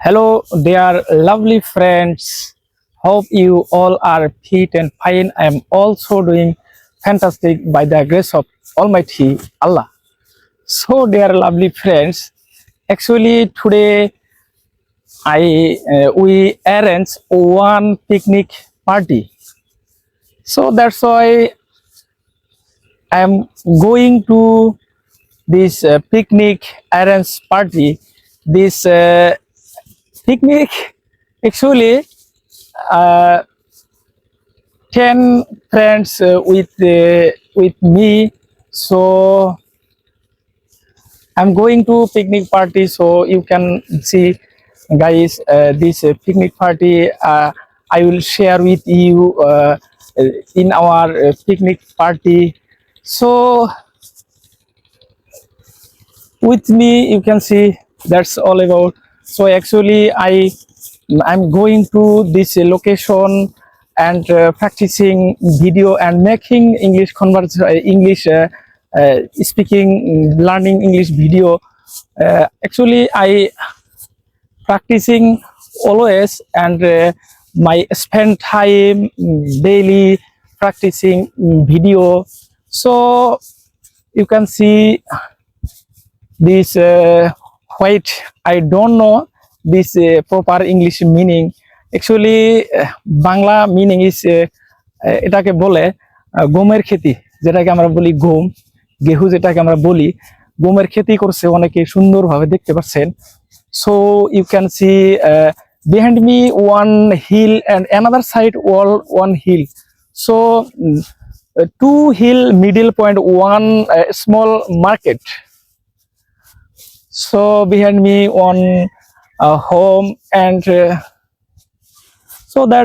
Hello, dear lovely friends. Hope you all are fit and fine. I am also doing fantastic by the grace of Almighty Allah. So, dear lovely friends, actually today we arrange one picnic party. So that's why I am going to this picnic arrange party. This picnic actually uh, 10 friends with me, so I'm going to picnic party. So you can see, guys, this picnic party I will share with you in our picnic party. So with me you can see that's all about. So actually I'm going to this location and practicing video and making English English speaking, learning English video. Actually I practicing always, and my spend time daily practicing video. So you can see this white, I don't know this proper English meaning. Actually Bangla meaning is এটাকে বলে গমের ক্ষেতি, যেটাকে আমরা বলি গম, গেহু যেটাকে আমরা বলি, গমের ক্ষেতি করছে অনেকে সুন্দরভাবে দেখতে পাচ্ছেন। So you can see behind me one hill and another side one hill. So two hill middle point, one small market. So behind me one home, and so that